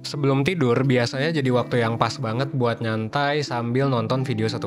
Sebelum tidur, biasanya jadi waktu yang pas banget buat nyantai sambil nonton video 1%.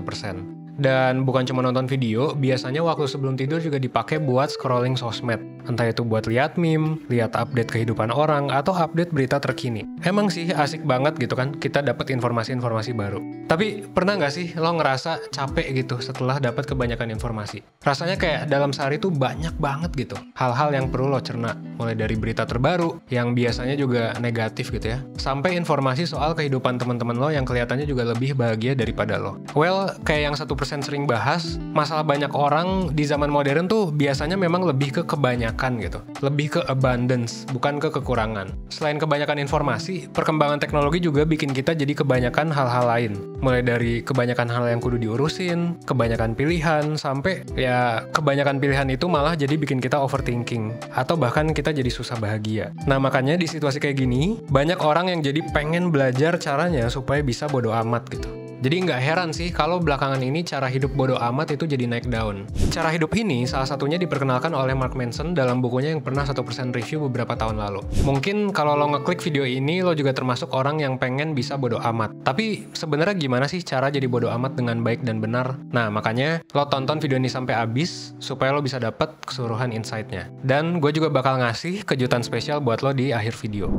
Dan bukan cuma nonton video, biasanya waktu sebelum tidur juga dipakai buat scrolling sosmed. Entah itu buat lihat meme, lihat update kehidupan orang, atau update berita terkini. Emang sih asik banget gitu kan, kita dapat informasi-informasi baru. Tapi pernah nggak sih lo ngerasa capek gitu setelah dapat kebanyakan informasi? Rasanya kayak dalam sehari tuh banyak banget gitu. Hal-hal yang perlu lo cerna. Mulai dari berita terbaru, yang biasanya juga negatif gitu ya. Sampai informasi soal kehidupan teman-teman lo yang kelihatannya juga lebih bahagia daripada lo. Well, kayak yang 1% sering bahas, masalah banyak orang di zaman modern tuh biasanya memang lebih ke kebanyakan gitu. Lebih ke abundance, bukan ke kekurangan. Selain kebanyakan informasi, perkembangan teknologi juga bikin kita jadi kebanyakan hal-hal lain. Mulai dari kebanyakan hal yang kudu diurusin, kebanyakan pilihan, sampai ya kebanyakan pilihan itu malah jadi bikin kita overthinking. Atau bahkan kita jadi susah bahagia. Nah makanya di situasi kayak gini, banyak orang yang jadi pengen belajar caranya supaya bisa bodo amat gitu. Jadi nggak heran sih kalau belakangan ini cara hidup bodo amat itu jadi naik daun. Cara hidup ini salah satunya diperkenalkan oleh Mark Manson dalam bukunya yang pernah 1% review beberapa tahun lalu. Mungkin kalau lo ngeklik video ini, lo juga termasuk orang yang pengen bisa bodo amat. Tapi sebenarnya gimana sih cara jadi bodo amat dengan baik dan benar? Nah makanya lo tonton video ini sampai habis supaya lo bisa dapet keseluruhan insight-nya. Dan gue juga bakal ngasih kejutan spesial buat lo di akhir video.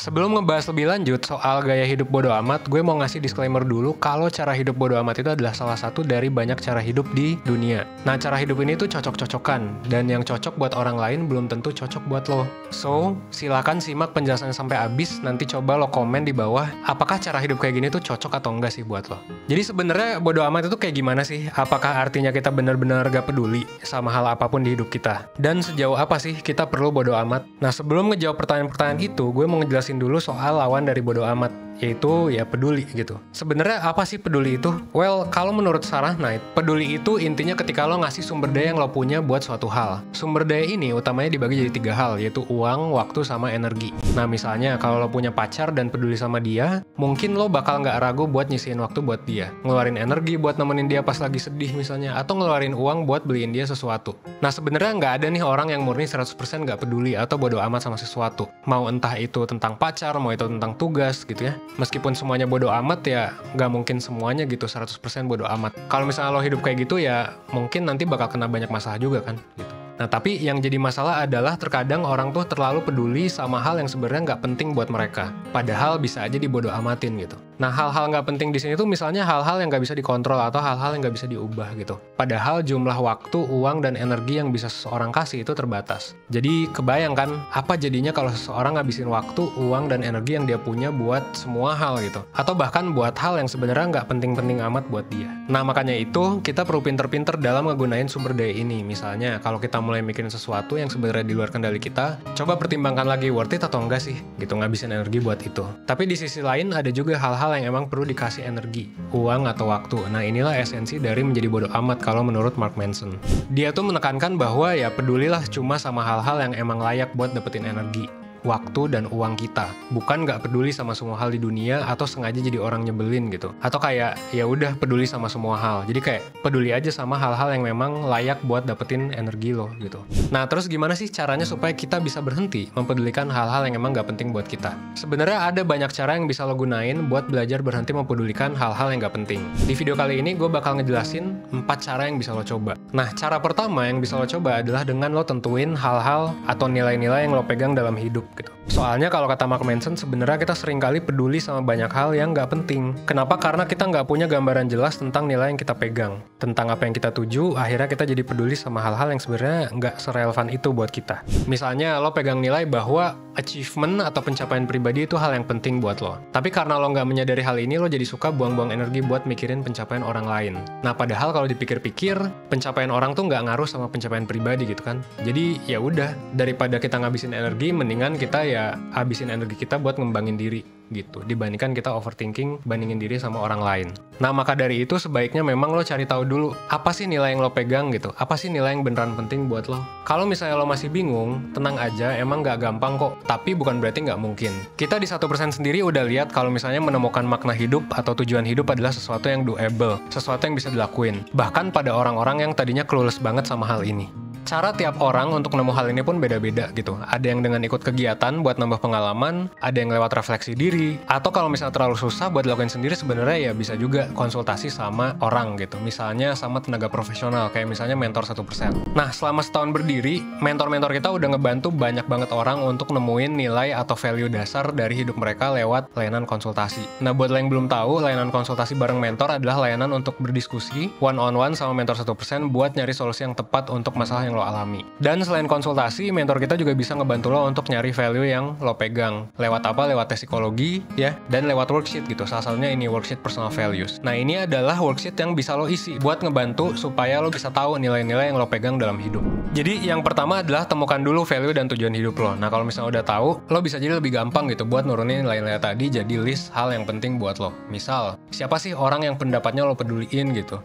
Sebelum ngebahas lebih lanjut soal gaya hidup bodo amat, gue mau ngasih disclaimer dulu kalau cara hidup bodo amat itu adalah salah satu dari banyak cara hidup di dunia. Nah, cara hidup ini tuh cocok-cocokan, dan yang cocok buat orang lain belum tentu cocok buat lo. So, silakan simak penjelasannya sampai habis, nanti coba lo komen di bawah, apakah cara hidup kayak gini tuh cocok atau enggak sih buat lo. Jadi sebenarnya bodo amat itu kayak gimana sih? Apakah artinya kita benar-benar gak peduli sama hal apapun di hidup kita? Dan sejauh apa sih kita perlu bodo amat? Nah, sebelum ngejawab pertanyaan-pertanyaan itu, gue mau ngejelasin dulu soal lawan dari bodo amat, yaitu ya peduli gitu. Sebenarnya apa sih peduli itu? Well, kalau menurut Sarah Knight, peduli itu intinya ketika lo ngasih sumber daya yang lo punya buat suatu hal. Sumber daya ini utamanya dibagi jadi 3 hal, yaitu uang, waktu, sama energi. Nah misalnya kalau lo punya pacar dan peduli sama dia, mungkin lo bakal nggak ragu buat nyisihin waktu buat dia. Ngeluarin energi buat nemenin dia pas lagi sedih misalnya, atau ngeluarin uang buat beliin dia sesuatu. Nah sebenarnya nggak ada nih orang yang murni 100% nggak peduli atau bodo amat sama sesuatu. Mau entah itu tentang pacar, mau itu tentang tugas gitu ya. Meskipun semuanya bodo amat ya nggak mungkin semuanya gitu 100% bodo amat. Kalau misalnya lo hidup kayak gitu ya mungkin nanti bakal kena banyak masalah juga kan gitu. Nah tapi yang jadi masalah adalah terkadang orang tuh terlalu peduli sama hal yang sebenarnya nggak penting buat mereka. Padahal bisa aja dibodo amatin gitu. Nah hal-hal nggak penting di sini tuh misalnya hal-hal yang nggak bisa dikontrol atau hal-hal yang nggak bisa diubah gitu. Padahal jumlah waktu, uang, dan energi yang bisa seseorang kasih itu terbatas. Jadi kebayang kan apa jadinya kalau seseorang ngabisin waktu, uang, dan energi yang dia punya buat semua hal gitu. Atau bahkan buat hal yang sebenarnya nggak penting-penting amat buat dia. Nah makanya itu kita perlu pinter-pinter dalam ngegunain sumber daya ini. Misalnya kalau kita mulai mikirin sesuatu yang sebenarnya di luar kendali kita, coba pertimbangkan lagi worth it atau enggak sih gitu ngabisin energi buat itu. Tapi di sisi lain ada juga hal-hal yang emang perlu dikasih energi, uang atau waktu. Nah inilah esensi dari menjadi bodo amat kalau menurut Mark Manson. Dia tuh menekankan bahwa ya pedulilah cuma sama hal-hal yang emang layak buat dapetin energi, waktu, dan uang kita. Bukan nggak peduli sama semua hal di dunia atau sengaja jadi orang nyebelin gitu. Atau kayak ya udah peduli sama semua hal. Jadi kayak peduli aja sama hal-hal yang memang layak buat dapetin energi lo gitu. Nah terus gimana sih caranya supaya kita bisa berhenti mempedulikan hal-hal yang emang nggak penting buat kita? Sebenarnya ada banyak cara yang bisa lo gunain buat belajar berhenti mempedulikan hal-hal yang nggak penting. Di video kali ini gue bakal ngejelasin 4 cara yang bisa lo coba. Nah cara pertama yang bisa lo coba adalah dengan lo tentuin hal-hal atau nilai-nilai yang lo pegang dalam hidup gitu. Soalnya kalau kata Mark Manson sebenarnya kita seringkali peduli sama banyak hal yang nggak penting. Kenapa? Karena kita nggak punya gambaran jelas tentang nilai yang kita pegang, tentang apa yang kita tuju. Akhirnya kita jadi peduli sama hal-hal yang sebenarnya nggak serelevan itu buat kita. Misalnya lo pegang nilai bahwa achievement atau pencapaian pribadi itu hal yang penting buat lo. Tapi karena lo nggak menyadari hal ini, lo jadi suka buang-buang energi buat mikirin pencapaian orang lain. Nah padahal kalau dipikir-pikir, pencapaian orang tuh nggak ngaruh sama pencapaian pribadi gitu kan. Jadi ya udah, daripada kita ngabisin energi, mendingan kita ya habisin energi kita buat ngembangin diri gitu, dibandingkan kita overthinking bandingin diri sama orang lain. Nah maka dari itu sebaiknya memang lo cari tahu dulu apa sih nilai yang lo pegang gitu, apa sih nilai yang beneran penting buat lo. Kalau misalnya lo masih bingung, tenang aja, emang nggak gampang kok, tapi bukan berarti nggak mungkin. Kita di 1% sendiri udah lihat kalau misalnya menemukan makna hidup atau tujuan hidup adalah sesuatu yang doable, sesuatu yang bisa dilakuin, bahkan pada orang-orang yang tadinya clueless banget sama hal ini. Cara tiap orang untuk nemu hal ini pun beda-beda gitu. Ada yang dengan ikut kegiatan buat nambah pengalaman, ada yang lewat refleksi diri, atau kalau misalnya terlalu susah buat dilakuin sendiri sebenarnya ya bisa juga konsultasi sama orang gitu. Misalnya sama tenaga profesional, kayak misalnya mentor 1%. Nah, selama setahun berdiri, mentor-mentor kita udah ngebantu banyak banget orang untuk nemuin nilai atau value dasar dari hidup mereka lewat layanan konsultasi. Nah, buat lo yang belum tahu, layanan konsultasi bareng mentor adalah layanan untuk berdiskusi one-on-one sama mentor 1% buat nyari solusi yang tepat untuk masalah yang lo alami. Dan selain konsultasi, mentor kita juga bisa ngebantu lo untuk nyari value yang lo pegang. Lewat apa? Lewat tes psikologi, ya, dan lewat worksheet gitu. Salah satunya ini worksheet personal values. Nah, ini adalah worksheet yang bisa lo isi buat ngebantu supaya lo bisa tahu nilai-nilai yang lo pegang dalam hidup. Jadi, yang pertama adalah temukan dulu value dan tujuan hidup lo. Nah, kalau misalnya udah tahu, lo bisa jadi lebih gampang gitu buat nurunin nilai-nilai tadi jadi list hal yang penting buat lo. Misal, siapa sih orang yang pendapatnya lo peduliin gitu?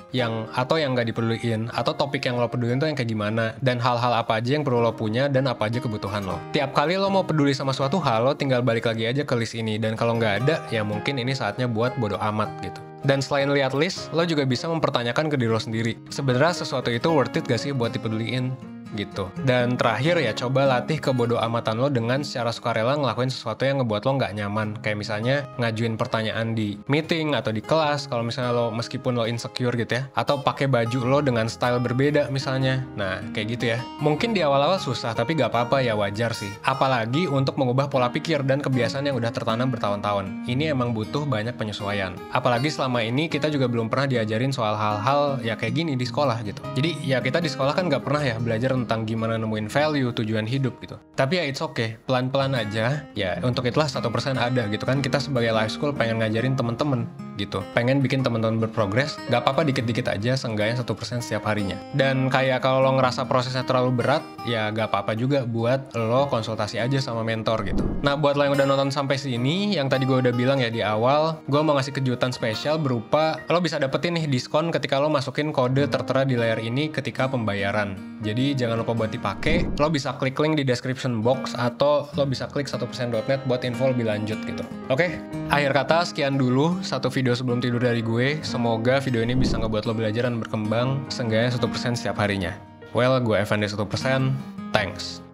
Atau yang nggak dipeduliin? Atau topik yang lo peduliin tuh yang kayak gimana? Dan hal-hal apa aja yang perlu lo punya dan apa aja kebutuhan lo. Tiap kali lo mau peduli sama suatu hal, lo tinggal balik lagi aja ke list ini. Dan kalau nggak ada, ya mungkin ini saatnya buat bodo amat gitu. Dan selain lihat list, lo juga bisa mempertanyakan ke diri lo sendiri. Sebenarnya sesuatu itu worth it gak sih buat dipeduliin? Gitu. Dan terakhir ya coba latih kebodo amatan lo dengan secara sukarela ngelakuin sesuatu yang ngebuat lo nggak nyaman. Kayak misalnya ngajuin pertanyaan di meeting atau di kelas kalau misalnya lo meskipun lo insecure gitu ya. Atau pakai baju lo dengan style berbeda misalnya. Nah kayak gitu ya. Mungkin di awal-awal susah tapi nggak apa-apa ya, wajar sih. Apalagi untuk mengubah pola pikir dan kebiasaan yang udah tertanam bertahun-tahun. Ini emang butuh banyak penyesuaian. Apalagi selama ini kita juga belum pernah diajarin soal hal-hal ya kayak gini di sekolah gitu. Jadi ya kita di sekolah kan nggak pernah ya belajar tentang gimana nemuin value, tujuan hidup gitu. Tapi ya it's okay, pelan-pelan aja. Ya untuk itulah 1% ada gitu kan. Kita sebagai life school pengen ngajarin temen-temen gitu. Pengen bikin temen-temen berprogres, gak apa-apa dikit-dikit aja, seenggaknya 1% setiap harinya. Dan kayak kalau lo ngerasa prosesnya terlalu berat, ya gak apa-apa juga buat lo konsultasi aja sama mentor gitu. Nah buat lo yang udah nonton sampai sini, yang tadi gue udah bilang ya di awal, gue mau ngasih kejutan spesial berupa lo bisa dapetin nih diskon ketika lo masukin kode tertera di layar ini ketika pembayaran. Jadi jangan lupa buat dipakai. Lo bisa klik link di description box atau lo bisa klik 1%.net buat info lebih lanjut gitu. Oke, akhir kata sekian dulu satu video sebelum tidur dari gue. Semoga video ini bisa ngebuat lo belajar dan berkembang seenggaknya 1% setiap harinya. Well, gue Evan dari 1%. Thanks.